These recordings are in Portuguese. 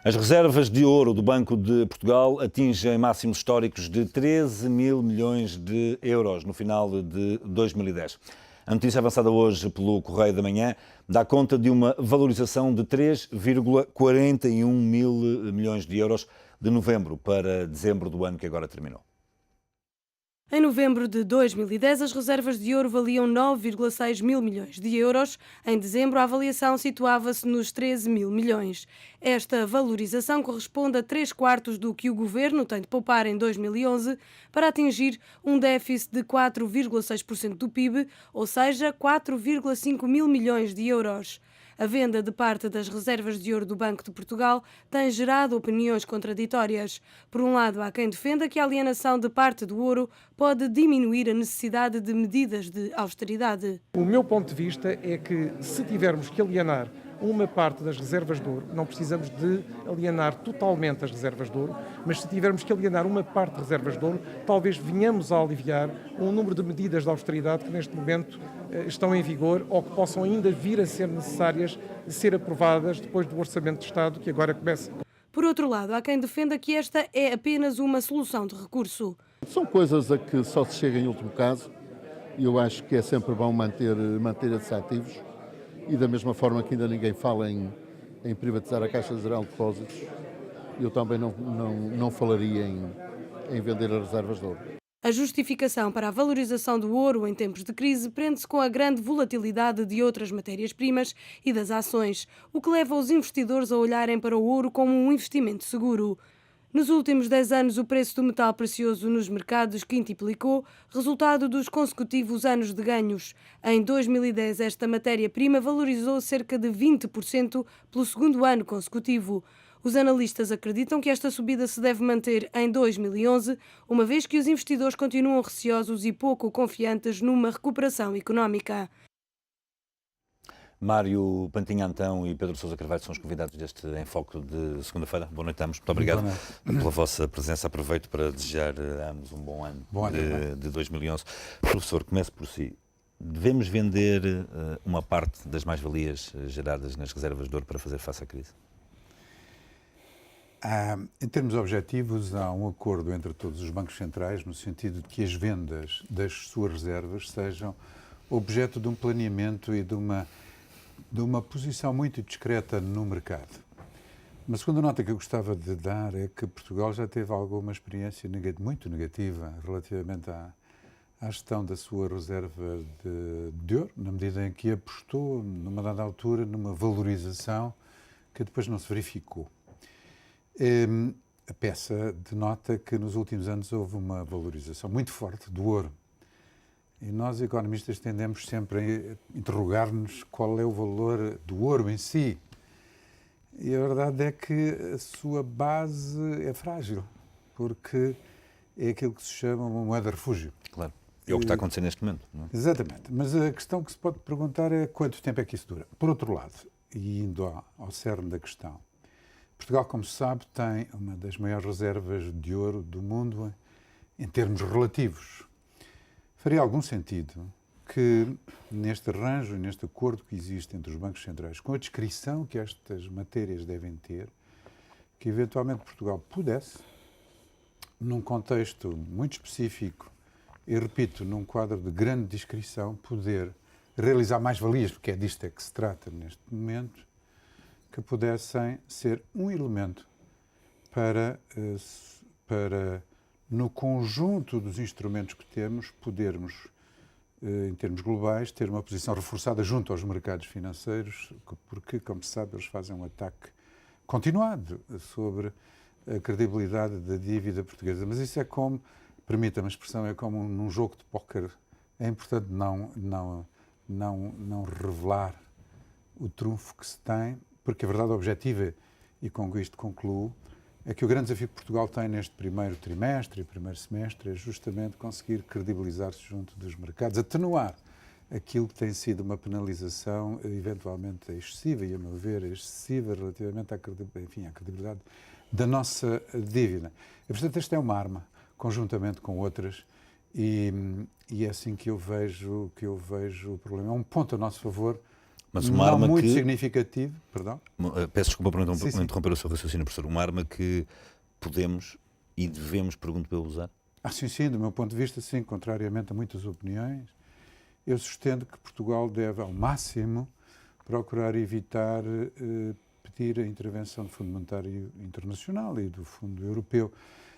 As reservas de ouro do Banco de Portugal atingem máximos históricos de 13 mil milhões de euros no final de 2010. A notícia avançada hoje pelo Correio da Manhã dá conta de uma valorização de 3,41 mil milhões de euros de novembro para dezembro do ano que agora terminou. Em novembro de 2010, as reservas de ouro valiam 9,6 mil milhões de euros. Em dezembro, a avaliação situava-se nos 13 mil milhões. Esta valorização corresponde a 3/4 do que o Governo tem de poupar em 2011 para atingir um déficit de 4,6% do PIB, ou seja, 4,5 mil milhões de euros. A venda de parte das reservas de ouro do Banco de Portugal tem gerado opiniões contraditórias. Por um lado, há quem defenda que a alienação de parte do ouro pode diminuir a necessidade de medidas de austeridade. O meu ponto de vista é que, se tivermos que alienar uma parte das reservas de ouro, não precisamos de alienar totalmente as reservas de ouro, mas se tivermos que alienar uma parte de reservas de ouro, talvez venhamos a aliviar um número de medidas de austeridade que neste momento estão em vigor ou que possam ainda vir a ser necessárias de ser aprovadas depois do Orçamento de Estado que agora começa. Por outro lado, há quem defenda que esta é apenas uma solução de recurso. São coisas a que só se chega em último caso e eu acho que é sempre bom manter esses ativos e da mesma forma que ainda ninguém fala em privatizar a Caixa Geral de Depósitos, eu também não falaria em vender as reservas de ouro. A justificação para a valorização do ouro em tempos de crise prende-se com a grande volatilidade de outras matérias-primas e das ações, o que leva os investidores a olharem para o ouro como um investimento seguro. Nos últimos 10 anos, o preço do metal precioso nos mercados quintuplicou, resultado dos consecutivos anos de ganhos. Em 2010, esta matéria-prima valorizou cerca de 20% pelo segundo ano consecutivo. Os analistas acreditam que esta subida se deve manter em 2011, uma vez que os investidores continuam receosos e pouco confiantes numa recuperação económica. Mário Pantinha Antão e Pedro Sousa Carvalho são os convidados deste Enfoque de segunda-feira. Boa noite a ambos. Muito obrigado pela vossa presença. Aproveito para desejar a ambos um bom ano de 2011. Professor, comece por si. Devemos vender uma parte das mais-valias geradas nas reservas de ouro para fazer face à crise? Em termos objetivos, há um acordo entre todos os bancos centrais no sentido de que as vendas das suas reservas sejam objeto de um planeamento e de uma posição muito discreta no mercado. Uma segunda nota que eu gostava de dar é que Portugal já teve alguma experiência muito negativa relativamente à gestão da sua reserva de ouro, na medida em que apostou, numa dada altura, numa valorização que depois não se verificou. A peça denota que nos últimos anos houve uma valorização muito forte do ouro. E nós, economistas, tendemos sempre a interrogar-nos qual é o valor do ouro em si. E a verdade é que a sua base é frágil, porque é aquilo que se chama uma moeda refúgio. Claro. É o que está acontecendo neste momento, não é? Exatamente. Mas a questão que se pode perguntar é quanto tempo é que isso dura. Por outro lado, e indo ao cerne da questão, Portugal, como se sabe, tem uma das maiores reservas de ouro do mundo em termos relativos. Faria algum sentido que neste arranjo, neste acordo que existe entre os bancos centrais, com a descrição que estas matérias devem ter, que eventualmente Portugal pudesse, num contexto muito específico, e repito, num quadro de grande descrição, poder realizar mais-valias, porque é disto que se trata neste momento, que pudessem ser um elemento para no conjunto dos instrumentos que temos, podermos, em termos globais, ter uma posição reforçada junto aos mercados financeiros, porque, como se sabe, eles fazem um ataque continuado sobre a credibilidade da dívida portuguesa. Mas isso é como, permita-me a expressão, é como num jogo de póquer. É importante não revelar o trunfo que se tem, porque a verdade objetiva, e com isto concluo, é que o grande desafio que Portugal tem neste primeiro trimestre e primeiro semestre é justamente conseguir credibilizar-se junto dos mercados, atenuar aquilo que tem sido uma penalização eventualmente excessiva, e a meu ver excessiva relativamente à credibilidade da nossa dívida. E, portanto, esta é uma arma, conjuntamente com outras, e é assim que eu vejo o problema. É um ponto a nosso favor, Mas uma não arma muito que... significativo, perdão. Peço desculpa por Sim, sim. interromper o seu raciocínio, professor. Uma arma que podemos e devemos, pergunto, usar? Sim, do meu ponto de vista, sim, contrariamente a muitas opiniões, eu sustento que Portugal deve, ao máximo, procurar evitar pedir a intervenção do Fundo Monetário Internacional e do Fundo Europeu.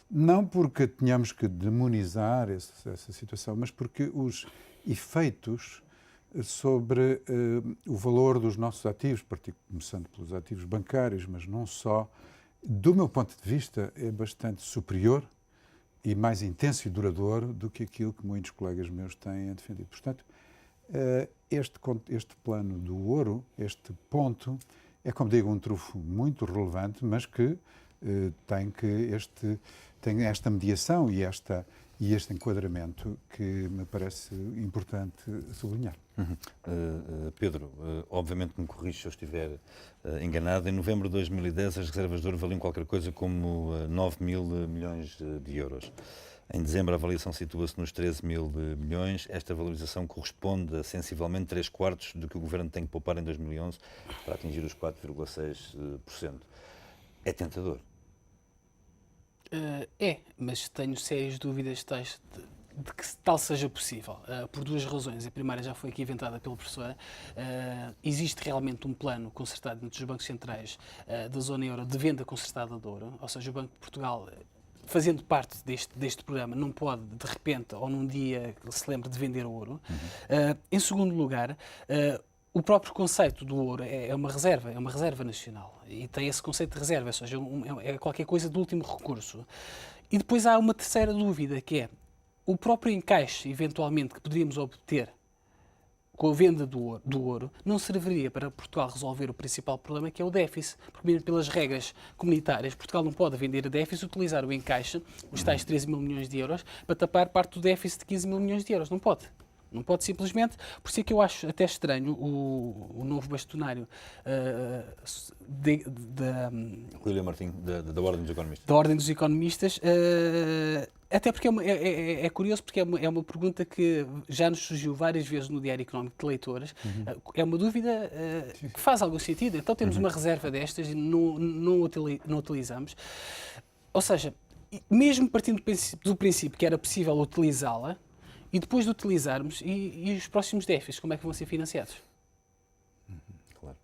Não porque tenhamos que demonizar essa situação, mas porque os efeitos sobre o valor dos nossos ativos, começando pelos ativos bancários, mas não só, do meu ponto de vista, é bastante superior e mais intenso e duradouro do que aquilo que muitos colegas meus têm defendido. Portanto, este plano do ouro, este ponto, é, como digo, um trunfo muito relevante, mas que tem esta mediação e este enquadramento que me parece importante sublinhar. Pedro, obviamente me corrige se eu estiver enganado. Em novembro de 2010 as reservas de ouro valiam qualquer coisa como 9 mil milhões de euros. Em dezembro a avaliação situa-se nos 13 mil milhões. Esta valorização corresponde a sensivelmente 3/4 do que o Governo tem que poupar em 2011 para atingir os 4,6%. É tentador. Mas tenho sérias dúvidas tais de que tal seja possível, por duas razões. A primeira já foi aqui inventada pelo professor. Existe realmente um plano concertado entre os bancos centrais da zona euro de venda concertada de ouro, ou seja, o Banco de Portugal, fazendo parte deste programa, não pode, de repente, ou num dia que se lembre de vender ouro. Em segundo lugar, o próprio conceito do ouro é uma reserva nacional e tem esse conceito de reserva, ou seja, é qualquer coisa de último recurso. E depois há uma terceira dúvida, que é o próprio encaixe, eventualmente, que poderíamos obter com a venda do ouro, não serviria para Portugal resolver o principal problema, que é o déficit. Porque, mesmo pelas regras comunitárias, Portugal não pode vender a déficit e utilizar o encaixe, os tais 13 mil milhões de euros, para tapar parte do déficit de 15 mil milhões de euros. Não pode. Não pode simplesmente, por isso é que eu acho até estranho o novo bastonário William Martim, da Ordem dos Economistas. Da Ordem dos Economistas, até porque é curioso, porque é uma pergunta que já nos surgiu várias vezes no Diário Económico de leitores. É uma dúvida que faz algum sentido. Então temos uma reserva destas e não utilizamos. Ou seja, mesmo partindo do princípio que era possível utilizá-la, e depois de utilizarmos, e os próximos déficits, como é que vão ser financiados? Claro.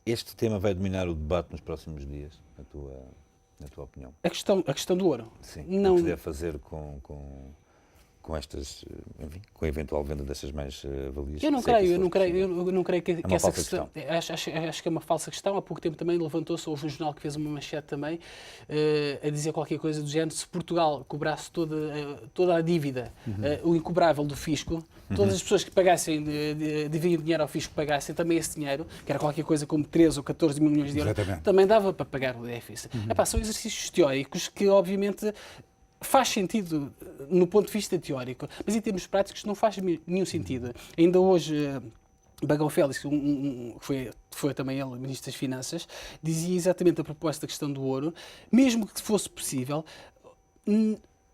Este tema vai dominar o debate nos próximos dias, na tua opinião? A questão do ouro. Sim, não... o que se deve fazer com estas, enfim, com a eventual venda destas mais-valias? Eu não creio que essa questão. Acho que é uma falsa questão. Há pouco tempo também levantou-se, houve um jornal que fez uma manchete também a dizer qualquer coisa do género: se Portugal cobrasse toda a dívida, o incobrável do fisco, todas as pessoas que pagassem, deviam dinheiro ao fisco, pagassem também esse dinheiro, que era qualquer coisa como 13 ou 14 mil milhões de euros, também dava para pagar o déficit. São exercícios teóricos que, obviamente, faz sentido no ponto de vista teórico, mas em termos práticos não faz nenhum sentido. Ainda hoje, Bagão Félix, que foi também ele, Ministro das Finanças, dizia exatamente a propósito da questão do ouro, mesmo que fosse possível,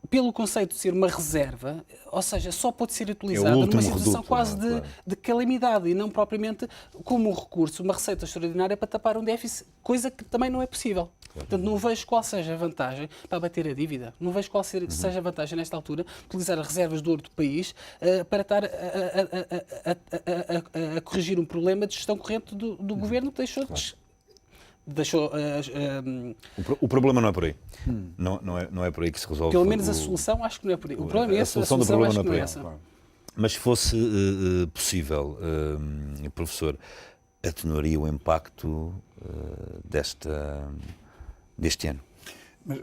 pelo conceito de ser uma reserva, ou seja, só pode ser utilizada numa situação quase de calamidade e não propriamente como um recurso, uma receita extraordinária para tapar um déficit, coisa que também não é possível. Portanto, não vejo qual seja a vantagem para abater a dívida. Não vejo qual seja a vantagem, nesta altura, utilizar as reservas de ouro do país para estar a corrigir um problema de gestão corrente do governo que deixou... O problema não é por aí. Não é por aí que se resolve. Pelo menos a solução acho que não é por aí. O problema é esse, a solução do problema acho não é que não é por essa. aí. Mas se fosse possível, professor, atenuaria o impacto deste ano?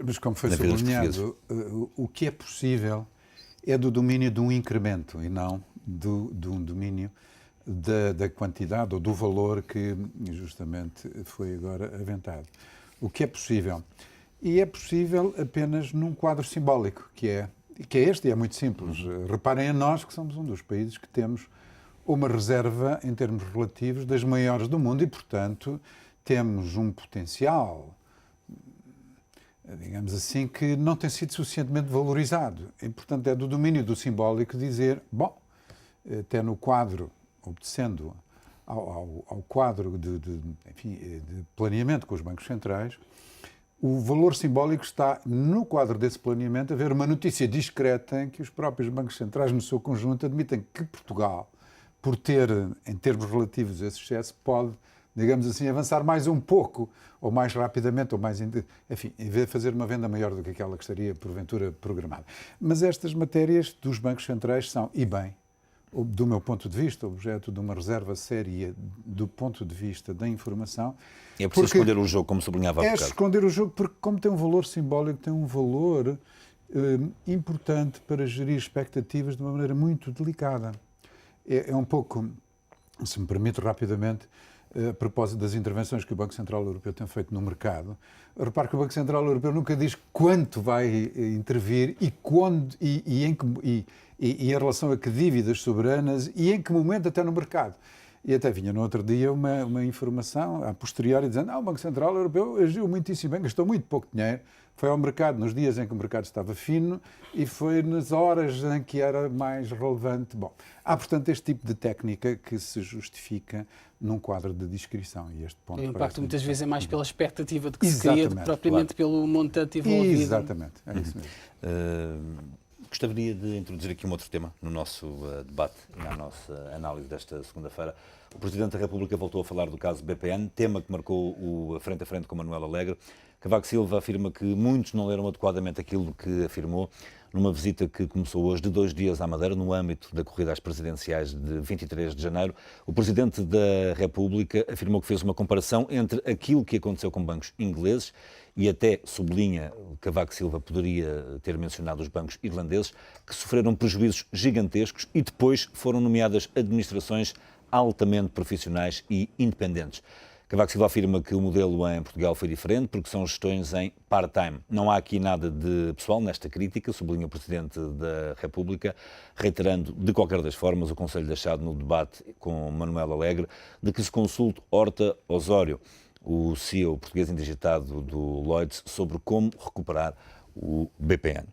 Mas como foi sublinhado, o que é possível é do domínio de um incremento e não de um domínio da quantidade ou do valor que justamente foi agora aventado. O que é possível? E é possível apenas num quadro simbólico, que é este, e é muito simples. Reparem a nós que somos um dos países que temos uma reserva, em termos relativos, das maiores do mundo e, portanto, temos um potencial, digamos assim, que não tem sido suficientemente valorizado. E, portanto, é do domínio do simbólico dizer, bom, até no quadro, obedecendo ao quadro de planeamento com os bancos centrais, o valor simbólico está no quadro desse planeamento haver uma notícia discreta em que os próprios bancos centrais, no seu conjunto, admitem que Portugal, por ter, em termos relativos, esse excesso, pode, digamos assim, avançar mais um pouco, ou mais rapidamente, ou mais... Enfim, em vez de fazer uma venda maior do que aquela que estaria, porventura, programada. Mas estas matérias dos bancos centrais são, e bem, do meu ponto de vista, objeto de uma reserva séria do ponto de vista da informação. É preciso esconder o jogo, como sublinhava há bocado. É esconder o jogo, porque como tem um valor simbólico, tem um valor importante para gerir expectativas de uma maneira muito delicada. É um pouco, se me permite rapidamente, a propósito das intervenções que o Banco Central Europeu tem feito no mercado, repare que o Banco Central Europeu nunca diz quanto vai intervir e quando e em relação a que dívidas soberanas e em que momento até no mercado. E até vinha no outro dia uma informação a posteriori dizendo o Banco Central Europeu agiu muitíssimo bem, gastou muito pouco dinheiro, foi ao mercado nos dias em que o mercado estava fino e foi nas horas em que era mais relevante. Bom, há, portanto, este tipo de técnica que se justifica num quadro de descrição. E este ponto o impacto muitas vezes é mais pela expectativa de que se Exatamente, cria do que propriamente pelo montante envolvido. Exatamente, é isso mesmo. Gostaria de introduzir aqui um outro tema no nosso debate e na nossa análise desta segunda-feira. O Presidente da República voltou a falar do caso BPN, tema que marcou o frente a frente com Manuel Alegre. Cavaco Silva afirma que muitos não leram adequadamente aquilo que afirmou numa visita que começou hoje de 2 dias à Madeira, no âmbito da corrida às presidenciais de 23 de janeiro. O Presidente da República afirmou que fez uma comparação entre aquilo que aconteceu com bancos ingleses e até sublinha, Cavaco Silva poderia ter mencionado os bancos irlandeses, que sofreram prejuízos gigantescos e depois foram nomeadas administrações altamente profissionais e independentes. Cavaco Silva afirma que o modelo em Portugal foi diferente porque são gestões em part-time. Não há aqui nada de pessoal nesta crítica, sublinha o Presidente da República, reiterando de qualquer das formas o conselho deixado no debate com Manuel Alegre de que se consulte Horta Osório, o CEO português indigitado do Lloyds, sobre como recuperar o BPN.